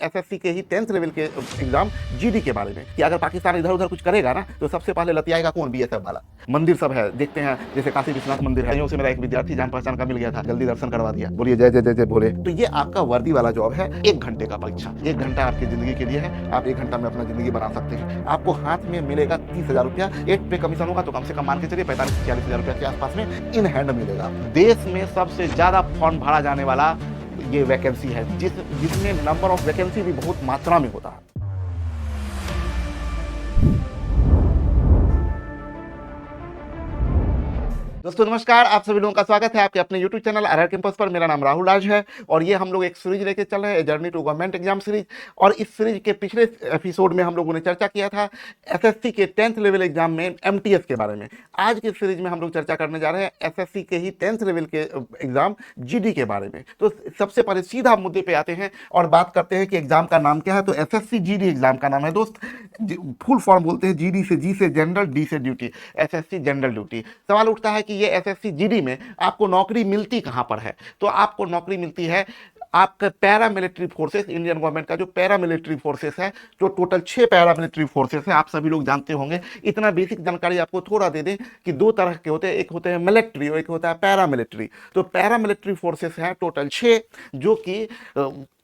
SSC के ही 10th level के exam GD के बारे में कि अगर पाकिस्तान इधर उधर कुछ करेगा ना तो सबसे पहले लतियाएगा कौन, बीएसएफ वाला। मंदिर सब है देखते हैं, जैसे काशी विश्वनाथ मंदिर है, संयोग से मेरा एक विद्यार्थी जान पहचान का मिल गया था, जल्दी दर्शन करवा दिया, बोलिए जय जय जय जय भोले। तो ये आपका वर्दी वाला जॉब है। 1 घंटे का परीक्षा, 1 घंटा आपकी जिंदगी के लिए है। आप 1 घंटा में अपना जिंदगी बना सकते हैं। आपको हाथ में मिलेगा 30,000 रुपया। 8 पे कमीशन होगा तो कम से कम मान के चलिए 45-46,000 रुपया के आसपास में इन हैंड मिलेगा। देश में सबसे ज्यादा फॉर्म भरा जाने वाला ये वैकेंसी है, जिसमें नंबर ऑफ वैकेंसी भी बहुत मात्रा में होता है। दोस्तों नमस्कार, आप सभी लोगों का स्वागत है आपके अपने YouTube चैनल आरआर कैंपस पर। मेरा नाम राहुल राज है और ये हम लोग एक सीरीज लेके चल रहे हैं, journey to government exam series. और इस सीरीज के पिछले एपिसोड में हम लोगों ने चर्चा किया था एसएससी के 10th लेवल एग्जाम में एमटीएस के बारे में। आज की सीरीज में हम लोग चर्चा करने जा रहे हैं एसएससी के ही 10th लेवल के एग्जाम जीडी के बारे में। तो सबसे पहले सीधा मुद्दे पे आते हैं और बात करते हैं कि एग्जाम का नाम क्या है। तो एसएससी जीडी एग्जाम का नाम है दोस्त, फुल फॉर्म बोलते हैं जीडी से, जी से जनरल, डी से ड्यूटी, एसएससी जनरल ड्यूटी। सवाल उठता है कि ये एसएससी जीडी में आपको नौकरी मिलती कहां पर है। तो आपको नौकरी मिलती है आपका para military forces, Indian government का जो पैरा मिलिट्री फोर्सेस है, जो टोटल 6 पैरा मिलिट्री फोर्सेस है, आप सभी लोग जानते होंगे। इतना बेसिक जानकारी आपको थोड़ा दे दें कि 2 तरह के होते हैं, एक होते हैं मिलिट्री और एक होता है पैरा मिलिट्री। तो पैरा मिलिट्री फोर्सेस हैं टोटल 6, जो कि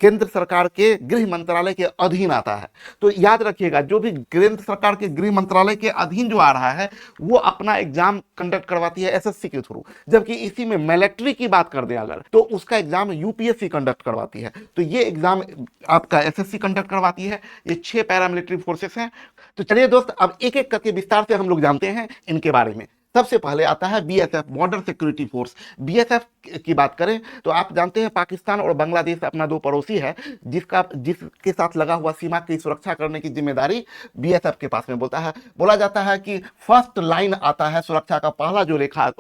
केंद्र सरकार के गृह मंत्रालय के अधीन आता है। तो याद रखिएगा, जो भी केंद्र सरकार के गृह मंत्रालय के अधीन जो आ रहा है वो अपना एग्जाम कंडक्ट करवाती है एसएससी के थ्रू। जबकि इसी में मिलिट्री की बात कर दें अगर, तो उसका एग्जाम यूपीएससी कंडक्ट करवाती है। तो ये एग्जाम आपका एसएससी कंडक्ट करवाती है। ये 6 पैरामिलिट्री फोर्सेस हैं। तो चलिए दोस्त, अब एक एक करके विस्तार से हम लोग जानते हैं इनके बारे में। सबसे पहले आता है BSF, border security force. BSF की बात करें तो आप जानते हैं पाकिस्तान और बांग्लादेश अपना 2 पड़ोसी है, जिसके साथ लगा हुआ सीमा की सुरक्षा करने की जिम्मेदारी बीएसएफ के पास में बोला जाता है कि फर्स्ट लाइन आता है सुरक्षा का, पहला जो रेखा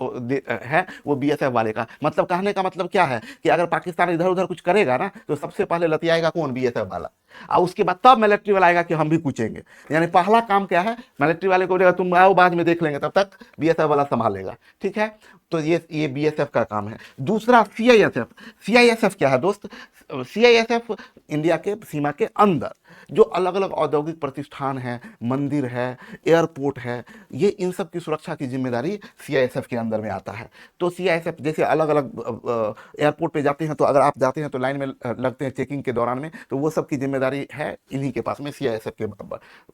है वो बीएसएफ वाले का। मतलब कहने का मतलब क्या है कि अगर पाकिस्तान इधर उधर कुछ करेगा ना तो सबसे पहले लतियाएगा कौन, बीएसएफ वाला। और उसके बाद तब मिलिट्री वाला आएगा कि हम भी कूचेंगे। यानी पहला काम क्या है, मिलिट्री वाले को बोलेगा तुम आओ बाद में देख लेंगे, तब तक बीएसएफ वाला संभालेगा। ठीक है, तो ये बीएसएफ का काम है। दूसरा सीआईएसएफ। सीआईएसएफ क्या है दोस्त? सीआईएसएफ इंडिया के सीमा के अंदर जो अलग अलग औद्योगिक प्रतिष्ठान है, मंदिर है, एयरपोर्ट है, ये इन सब की सुरक्षा की जिम्मेदारी सीआईएसएफ के अंदर में आता है। तो सीआईएसएफ जैसे अलग अलग एयरपोर्ट पे जाते हैं, तो अगर आप जाते हैं तो लाइन में लगते हैं चेकिंग के दौरान में, तो वो सब की जिम्मेदारी है इन्हीं के पास में, सीआईएसएफ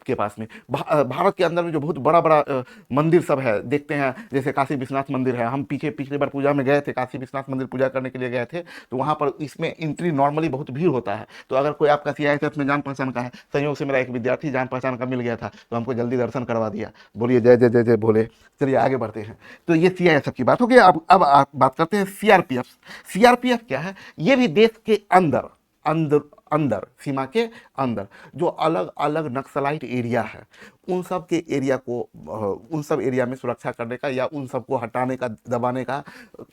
के पास में। भारत के अंदर में जो बहुत बड़ा बड़ा मंदिर सब है देखते हैं, जैसे काशी विश्वनाथ मंदिर है। हम पिछली बार पूजा में गए थे, काशी विश्वनाथ मंदिर पूजा करने के लिए गए थे, तो वहाँ पर इसमें एंट्री नॉर्मली बहुत भीड़ होता है। तो अगर कोई आपका सीआईएसएफ में जान पहचान का है, संयोग से मेरा एक विद्यार्थी जान पहचान का मिल गया था, तो हमको जल्दी दर्शन करवा दिया, बोलिए जय जय जय जय भोले। चलिए आगे बढ़ते हैं। तो ये सीआईएसएफ की बात हो गई। अब आप बात करते हैं सीआरपीएफ। सीआरपीएफ क्या है? ये भी देश के अंदर अंदर अंदर सीमा के अंदर जो अलग अलग नक्सलाइट एरिया है, उन सब के एरिया को, उन सब एरिया में सुरक्षा करने का या उन सबको हटाने का, दबाने का,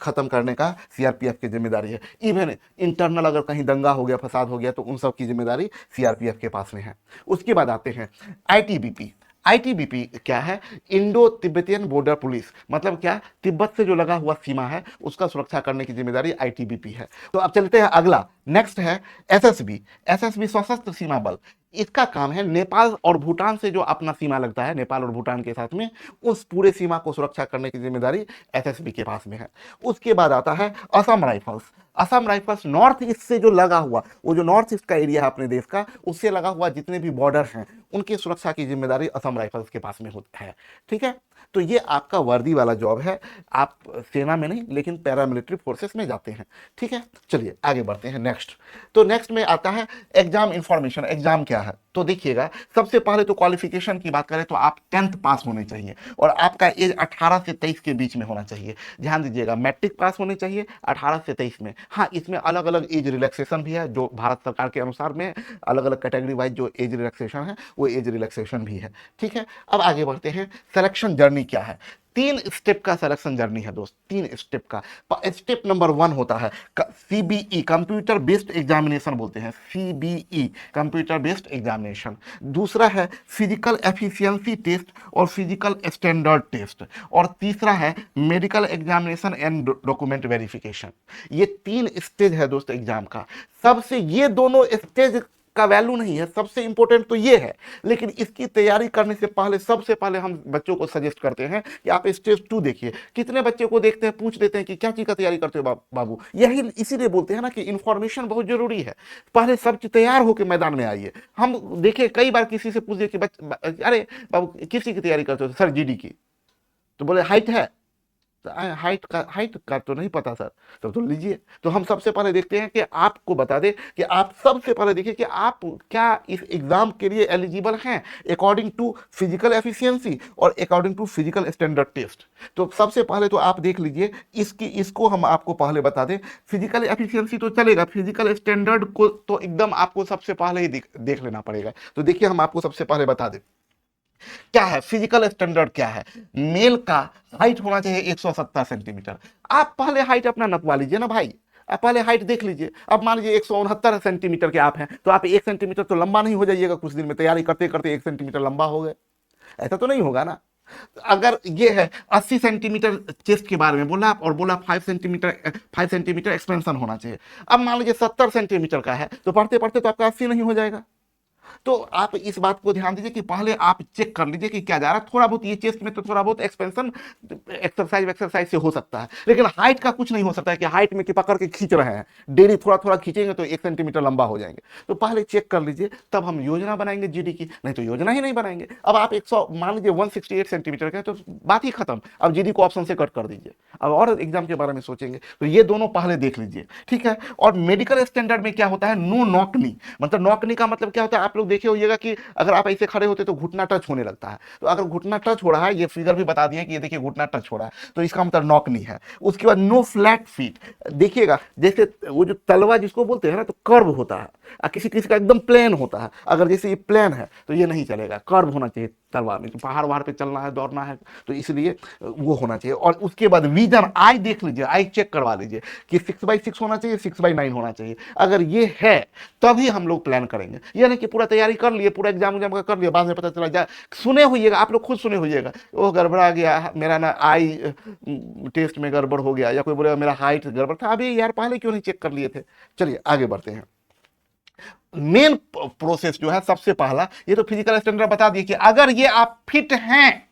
खत्म करने का सीआरपीएफ की जिम्मेदारी है। इवन इंटरनल अगर कहीं दंगा हो गया, फसाद हो गया, तो उन सब की जिम्मेदारी सीआरपीएफ के पास में है। उसके बाद आते हैं आईटीबीपी। आईटीबीपी क्या है? Indo Tibetan border police. मतलब क्या? तिब्बत से जो लगा हुआ सीमा है उसका सुरक्षा करने की जिम्मेदारी आईटीबीपी है। तो अब चलते हैं अगला, नेक्स्ट है एसएसबी। एसएसबी सशस्त्र सीमा बल। इसका काम है नेपाल और भूटान से जो अपना सीमा लगता है, नेपाल और भूटान के साथ में, उस पूरे सीमा को सुरक्षा करने की जिम्मेदारी एसएसबी के पास में है। उसके बाद आता है Assam rifles. Assam rifles north east से जो लगा हुआ, वो जो नॉर्थ ईस्ट का एरिया है अपने देश का, उससे लगा हुआ जितने भी बॉर्डर हैं उनकी सुरक्षा की जिम्मेदारी असम राइफल्स के पास में होता है। ठीक है, तो ये आपका वर्दी वाला जॉब है। आप सेना में नहीं लेकिन पैरामिलिट्री फोर्सेस में जाते हैं। ठीक है, चलिए आगे बढ़ते हैं नेक्स्ट। तो नेक्स्ट में आता है एग्जाम इंफॉर्मेशन। एग्जाम क्या है? तो देखिएगा, सबसे पहले तो क्वालिफिकेशन की बात करें तो आप 10th पास होने चाहिए और आपका एज 18 से 23 के बीच में होना चाहिए। ध्यान दीजिएगा, मैट्रिक पास होने चाहिए 18 से 23 में। हाँ, इसमें अलग अलग एज रिलैक्सेशन भी है, जो भारत सरकार के अनुसार में अलग अलग कैटेगरी वाइज जो एज रिलैक्सेशन है वो एज रिलैक्सेशन भी है। ठीक है, अब आगे बढ़ते हैं। सिलेक्शन जर्नी क्या है? 3 स्टेप का सिलेक्शन जर्नी है दोस्त, 3 स्टेप का। स्टेप नंबर 1 होता है सीबीई, कंप्यूटर बेस्ड एग्जामिनेशन बोलते हैं, सीबीई कंप्यूटर बेस्ड एग्जामिनेशन। दूसरा है फिजिकल एफिशिएंसी टेस्ट और फिजिकल स्टैंडर्ड टेस्ट। और तीसरा है medical examination and document verification. ये 3 स्टेज है दोस्त एग्जाम का। सबसे ये दोनों स्टेज का वैल्यू नहीं है, सबसे इंपॉर्टेंट तो ये है। लेकिन इसकी तैयारी करने से पहले सबसे पहले हम बच्चों को सजेस्ट करते हैं कि आप स्टेज 2 देखिए। कितने बच्चे को देखते हैं, पूछ देते हैं कि क्या चीज का तैयारी करते हो बाबू, यही इसीलिए बोलते हैं ना कि इंफॉर्मेशन बहुत जरूरी है। पहले सब चीज तैयार होकर मैदान में आइए। हम देखे कई बार किसी से पूछ दिए कि अरे बाबू किस चीज की तैयारी करते हो, सर जीडी की। तो बोले हाइट है, तो हाइट का तो नहीं पता सर। तो लीजिए, तो हम सबसे पहले देखते हैं कि आपको बता दें कि आप सबसे पहले देखिए कि आप क्या इस एग्जाम के लिए एलिजिबल हैं अकॉर्डिंग टू फिजिकल एफिशिएंसी और according to physical standard test. तो सबसे पहले तो आप देख लीजिए इसको हम आपको पहले बता दें। फिजिकल एफिशिएंसी तो चलेगा, फिजिकल स्टैंडर्ड को तो एकदम आपको सबसे पहले ही देख लेना पड़ेगा। तो देखिए हम आपको सबसे पहले बता दें क्या है फिजिकल स्टैंडर्ड क्या है। मेल का हाइट होना चाहिए 170 सेंटीमीटर। आप पहले हाइट अपना नपवा लीजिए ना भाई, आप पहले हाइट देख लीजिए। अब मान लीजिए 169 सेंटीमीटर के आप हैं, तो आप 1 सेंटीमीटर तो लंबा नहीं हो जाइएगा कुछ दिन में, तैयारी करते करते 1 सेंटीमीटर लंबा हो गए, ऐसा तो नहीं होगा ना। अगर ये है 80 सेंटीमीटर चेस्ट के बारे में बोला आप, और बोला 5 सेंटीमीटर एक्सपेंशन होना चाहिए। अब मान लीजिए 70 सेंटीमीटर का है, तो पढ़ते पढ़ते तो आपका 80 नहीं हो जाएगा। तो आप इस बात को ध्यान दीजिए कि पहले आप चेक कर लीजिए कि क्या जा रहा है। थोड़ा बहुत ये चेस्ट में तो थोड़ा बहुत एक्सपेंशन एक्सरसाइज से हो सकता है, लेकिन हाइट का कुछ नहीं हो सकता है कि हाइट में कि पकड़ के खींच रहे हैं, डेली थोड़ा थोड़ा खींचेंगे तो 1 सेंटीमीटर लंबा हो जाएंगे। तो पहले चेक कर लीजिए, तब हम योजना बनाएंगे जीडी की, नहीं तो योजना ही नहीं बनाएंगे। अब आप 100 मान लीजिए 168 सेंटीमीटर का है, तो बात ही खत्म। अब जीडी को ऑप्शन से कट कर दीजिए, अब और एग्जाम के बारे में सोचेंगे। तो ये दोनों पहले देख लीजिए, ठीक है। और मेडिकल स्टैंडर्ड में क्या होता है, नो नॉकनी। मतलब नॉकनी का मतलब क्या होता है, आप लोग देखे होइएगा कि अगर आप ऐसे खड़े होते तो घुटना टच होने लगता है। तो अगर घुटना टच हो रहा है, ये फिगर भी बता दिए कि ये देखिए घुटना टच हो रहा है, तो इसका मतलब नॉकनी है। उसके बाद नो फ्लैट फीट। देखिएगा जैसे वो जो तलवा जिसको बोलते हैं ना, तो कर्व होता है, और किसी किसी का एकदम प्लेन होता है। अगर जैसे ये प्लेन है तो ये नहीं चलेगा, कर्व होना चाहिए तलवा में। तो पहाड़ वहाड़ पे चलना है, दौड़ना है, तो इसलिए वो होना चाहिए। और उसके बाद विजन, आई देख लीजिए, आई चेक करवा लीजिए कि 6x6 होना चाहिए, 6x9 होना चाहिए। अगर ये है तभी हम लोग प्लान करेंगे। ये नहीं कि पूरा तैयारी कर लिए, पूरा एग्जाम का कर लिया, बाद में पता चला जा सुने होइएगा, आप लोग खुद सुने होइएगा, वो गड़बड़ा गया मेरा ना, आई टेस्ट में गड़बड़ हो गया, या कोई बोलेगा मेरा हाइट गड़बड़ था। अभी यार पहले क्यों नहीं चेक कर लिए थे। चलिए आगे बढ़ते हैं। मेन प्रोसेस जो है सबसे पहला, ये तो फिजिकल स्टैंडर्ड बता दिए कि अगर ये आप फिट हैं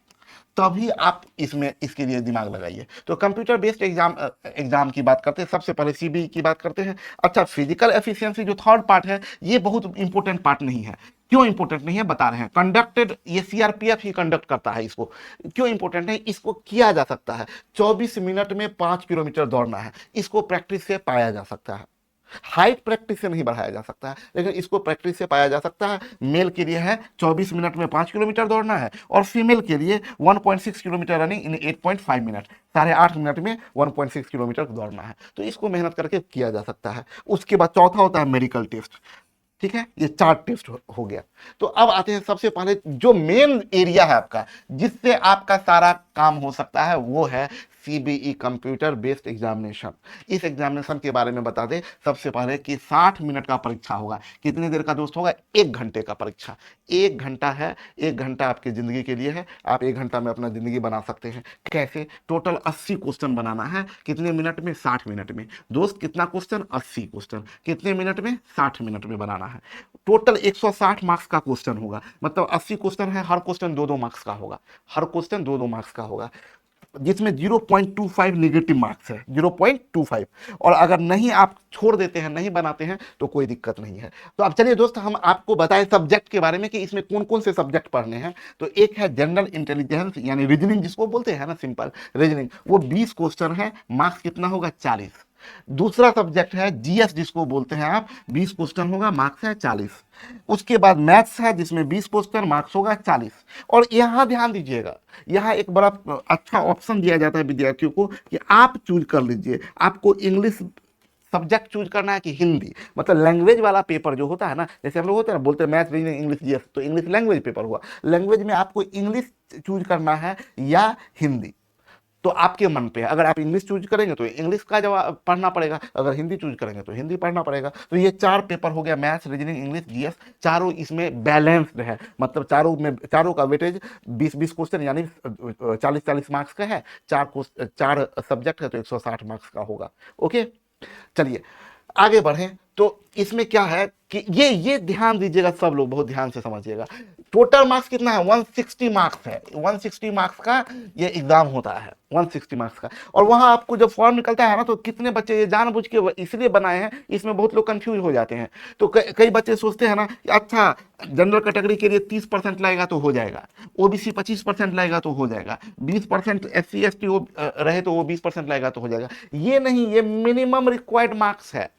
तभी आप इसमें इसके लिए दिमाग लगाइए। तो कंप्यूटर बेस्ड एग्जाम की बात करते हैं, सबसे पहले सीबी की बात करते हैं। अच्छा, फिजिकल एफिशिएंसी जो थर्ड पार्ट है, ये बहुत इंपॉर्टेंट पार्ट नहीं है। क्यों इंपॉर्टेंट नहीं है बता रहे हैं। कंडक्टेड, ये सीआरपीएफ ही कंडक्ट करता है इसको। क्यों इंपॉर्टेंट है, इसको किया जा सकता है 24 मिनट में 5 किलोमीटर दौड़ना है, इसको प्रैक्टिस से पाया जा सकता है। हाइट प्रैक्टिस से नहीं बढ़ाया जा सकता है, लेकिन इसको प्रैक्टिस से पाया जा सकता है। मेल के लिए है 24 मिनट में 5 किलोमीटर दौड़ना है, और फीमेल के लिए 1.6 kilometre running in 8.5 minute, 8.5 minute में 1.6 किलोमीटर दौड़ना है। तो इसको मेहनत करके किया जा सकता है। उसके बाद चौथा होता है मेडिकल टेस्ट, ठीक है। ये 4 टेस्ट हो गया। तो अब आते हैं सबसे पहले जो मेन एरिया है आपका, जिससे आपका सारा काम हो सकता है, वो है सीबीई कंप्यूटर बेस्ड एग्जामिनेशन। इस एग्जामिनेशन के बारे में बता दें सबसे पहले कि 60 मिनट का परीक्षा होगा। कितनी देर का दोस्त होगा, 1 घंटे का परीक्षा। 1 घंटा है, 1 घंटा आपकी जिंदगी के लिए है। आप 1 घंटा में अपना जिंदगी बना सकते हैं। कैसे, टोटल 80 क्वेश्चन बनाना है। कितने मिनट में, 60 मिनट में। दोस्त कितना क्वेश्चन, 80 क्वेश्चन। कितने मिनट में, 60 मिनट में बनाना है। टोटल 160 मार्क्स का क्वेश्चन होगा, मतलब 80 क्वेश्चन है, हर क्वेश्चन 2-2 मार्क्स का होगा। हर क्वेश्चन 2-2 मार्क्स का होगा, जिसमें 0.25 निगेटिव मार्क्स है, 0.25। और अगर नहीं आप छोड़ देते हैं, नहीं बनाते हैं, तो कोई दिक्कत नहीं है। तो अब चलिए दोस्त, हम आपको बताएं सब्जेक्ट के बारे में कि इसमें कौन कौन से सब्जेक्ट पढ़ने हैं। तो एक है जनरल इंटेलिजेंस, यानी रीजनिंग जिसको बोलते हैं ना, सिंपल रीजनिंग, वो 20 क्वेश्चन है, मार्क्स कितना होगा, 40। दूसरा सब्जेक्ट है जीएस जिसको बोलते हैं आप, 20 क्वेश्चन होगा, मार्क्स है 40। उसके बाद मैथ्स है जिसमें 20 क्वेश्चन, मार्क्स होगा 40। और यहां ध्यान दीजिएगा, यहां एक बड़ा अच्छा ऑप्शन दिया जाता है विद्यार्थियों को कि आप चूज कर लीजिए, आपको इंग्लिश सब्जेक्ट चूज करना है कि हिंदी। मतलब लैंग्वेज वाला पेपर जो होता है ना, जैसे हम लोग होते हैं ना, बोलते हैं मैथ्स रीजनिंग इंग्लिश जीएस, तो इंग्लिश लैंग्वेज पेपर हुआ। लैंग्वेज में आपको इंग्लिश चूज करना है या हिंदी, तो आपके मन पे है। अगर आप इंग्लिश चूज करेंगे तो इंग्लिश का जवाब पढ़ना पड़ेगा, अगर हिंदी चूज करेंगे तो हिंदी पढ़ना पड़ेगा। तो ये 4 पेपर हो गया, मैथ्स रीजनिंग इंग्लिश जीएस। चारों इसमें बैलेंस्ड है, मतलब चारों का वेटेज 20-20 क्वेश्चन यानी 40-40 मार्क्स का है। 4 सब्जेक्ट है तो 160 मार्क्स का होगा। ओके, चलिए आगे बढ़ें। तो इसमें क्या है कि ये ध्यान दीजिएगा, सब लोग बहुत ध्यान से समझिएगा। टोटल मार्क्स कितना है? 160 मार्क्स है। 160 मार्क्स का ये एग्जाम होता है, 160 मार्क्स का। और वहां आपको जब फॉर्म निकलता है ना, तो कितने बच्चे ये जानबूझ के इसलिए बनाए हैं, इसमें बहुत लोग कंफ्यूज हो जाते हैं। तो कई बच्चे सोचते हैं ना कि अच्छा जनरल कैटेगरी के लिए 30% लाएगा तो हो जाएगा, ओबीसी 25% लाएगा तो हो जाएगा, 20% SC ST रहे तो वो 20% लाएगा तो हो जाएगा। ये नहीं, ये मिनिमम रिक्वायर्ड मार्क्स है।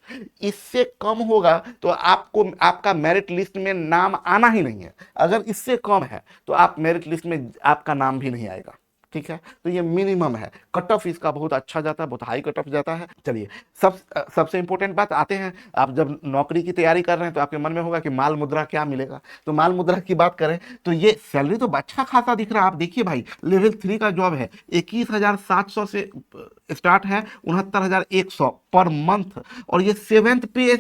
इससे कम होगा तो आपको आपका मेरिट लिस्ट में नाम आना ही नहीं है। अगर इससे कम है तो आप मेरिट लिस्ट में आपका नाम भी नहीं आएगा। ठीक है, तो ये मिनिमम है। कट ऑफ इसका बहुत अच्छा जाता है, बहुत हाई कट ऑफ जाता है। चलिए, सबसे इंपॉर्टेंट बात आते हैं, आप जब नौकरी की तैयारी कर रहे हैं तो आपके मन में होगा कि माल मुद्रा क्या मिलेगा। तो माल मुद्रा की बात करें तो ये सैलरी तो अच्छा खासा दिख रहा है। आप देखिए भाई, लेवल 3 का जॉब है, 21,700 से स्टार्ट है, 69,100 पर मंथ, और ये 7th पे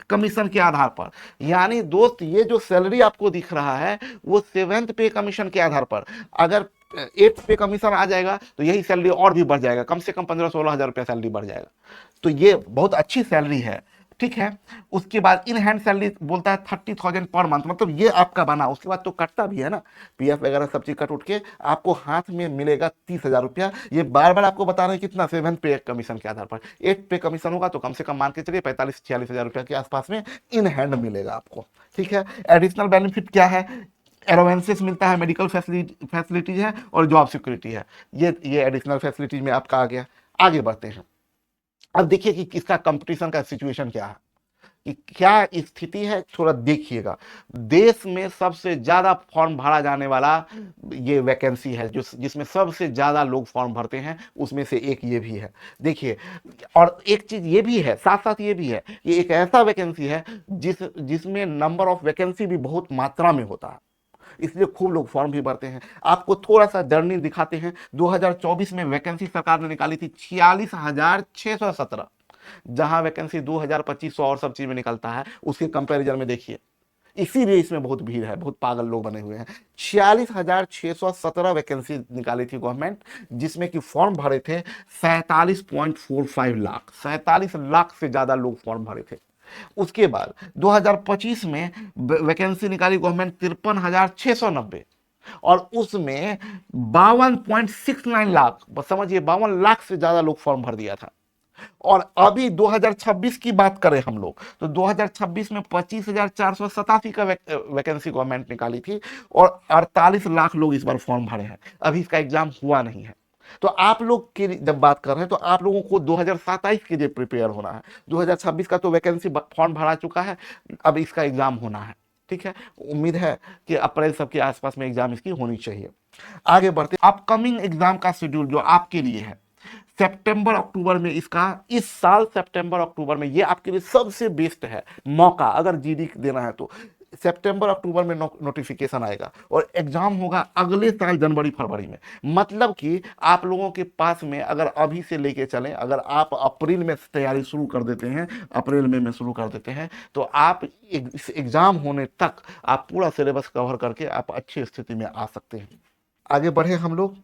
कमीशन के आधार पर। यानी दोस्त, ये जो सैलरी आपको दिख रहा है वो 7th पे कमीशन के आधार पर। अगर 8th पे कमीशन आ जाएगा तो यही सैलरी और भी बढ़ जाएगा, कम से कम 15-16 हजार रुपया सैलरी बढ़ जाएगा। तो ये बहुत अच्छी सैलरी है। ठीक है, उसके बाद इन हैंड सैलरी बोलता है 30,000 पर मंथ, मतलब ये आपका बना। उसके बाद तो कटता भी है ना, पीएफ वगैरह सब चीज कट उठ के आपको हाथ में मिलेगा 30,000 रुपया। ये बार बार आपको बता रहे हैं कितना, 7th पे कमीशन के आधार पर। 8th पे कमीशन होगा तो कम से कम मान के चलिए 45-46 हजार रुपया के आसपास में इन हैंड मिलेगा आपको। ठीक है, एडिशनल बेनिफिट क्या है? एलोवेंसेस मिलता है, मेडिकल फैसिलिटीज है और जॉब सिक्योरिटी है। ये एडिशनल फैसिलिटीज में आपका आ गया। आगे बढ़ते हैं। अब देखिए कि किसका कंपटीशन का सिचुएशन क्या है, कि क्या स्थिति है, थोड़ा देखिएगा। देश में सबसे ज्यादा फॉर्म भरा जाने वाला ये वैकेंसी है, जो जिसमें सबसे ज्यादा लोग फॉर्म भरते हैं, उसमें से एक ये भी है। देखिए, और एक चीज ये भी है, साथ साथ ये भी है, ये एक ऐसा वैकेंसी है जिसमें नंबर ऑफ वैकेंसी भी बहुत मात्रा में होता है, इसलिए खूब लोग फॉर्म भी भरते हैं। आपको थोड़ा सा जर्नी दिखाते हैं। 2024 में वैकेंसी सरकार ने निकाली थी 46,617, जहां वैकेंसी 2,000-2,500 और सब चीज में निकलता है, उसके कंपैरिजन में देखिए। इसीलिए इसमें बहुत भीड़ है, बहुत पागल लोग बने हुए हैं। 46,617 वैकेंसी निकाली थी गवर्नमेंट, जिसमें कि फॉर्म भरे थे 47.45 लाख। 47 लाख से ज्यादा लोग फॉर्म भरे थे। उसके बाद 2025 में वैकेंसी निकाली गवर्नमेंट 53,690, और उसमें 52.69 लाख, बस समझिए 52 लाख से ज्यादा लोग फॉर्म भर दिया था। और अभी 2026 की बात करें हम लोग, तो 2026 में 25,487 का वैकेंसी गवर्नमेंट निकाली थी, और 48 लाख लोग इस बार फॉर्म भरे हैं। अभी इसका एग्जाम हुआ नहीं है। तो आप लोग की जब बात कर रहे हैं तो आप लोगों को 2027 के लिए प्रिपेयर होना है। 2026 का तो वैकेंसी फॉर्म भरा चुका है, अब इसका एग्जाम होना है। ठीक है, उम्मीद है कि अप्रैल सब के आसपास में एग्जाम इसकी होनी चाहिए। आगे बढ़ते, अपकमिंग एग्जाम का शेड्यूल जो आपके लिए है, सितंबर अक्टूबर में इसका, इस साल सितंबर अक्टूबर में ये आपके लिए सबसे बेस्ट है मौका। अगर जीडी देना है तो सितंबर अक्टूबर में नोटिफिकेशन आएगा, और एग्जाम होगा अगले साल जनवरी फरवरी में। मतलब कि आप लोगों के पास में, अगर अभी से लेके चलें, अगर आप अप्रैल में तैयारी शुरू कर देते हैं, अप्रैल में शुरू कर देते हैं, तो आप इस एग्जाम होने तक आप पूरा सिलेबस कवर करके आप अच्छी स्थिति में आ सकते हैं। आगे बढ़े हम लोग,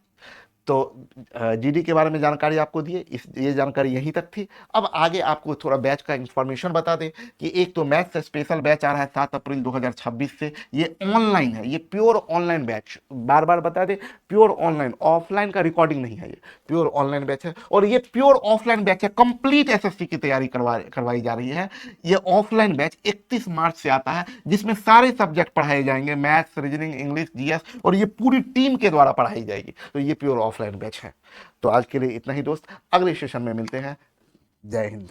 तो जीडी के बारे में जानकारी आपको दिए, ये जानकारी यहीं तक थी। अब आगे आपको थोड़ा बैच का इंफॉर्मेशन बता दें कि एक तो मैथ्स स्पेशल बैच आ रहा है 7 अप्रैल 2026 से। ये ऑनलाइन है, ये प्योर ऑनलाइन बैच, बार बार बता दें, प्योर ऑनलाइन, ऑफलाइन का रिकॉर्डिंग नहीं है, ये प्योर ऑनलाइन बैच है। और ये प्योर ऑफलाइन बैच है, कंप्लीट एसएससी की तैयारी करवाई जा रही है। ये ऑफलाइन बैच 31 मार्च से आता है, जिसमें सारे सब्जेक्ट पढ़ाए जाएंगे, मैथ्स, रीजनिंग, इंग्लिश, जीएस, और ये पूरी टीम के द्वारा पढ़ाई जाएगी। तो ये प्योर ऑफलाइन बैच है। तो आज के लिए इतना ही दोस्त, अगले सेशन में मिलते हैं। जय हिंद।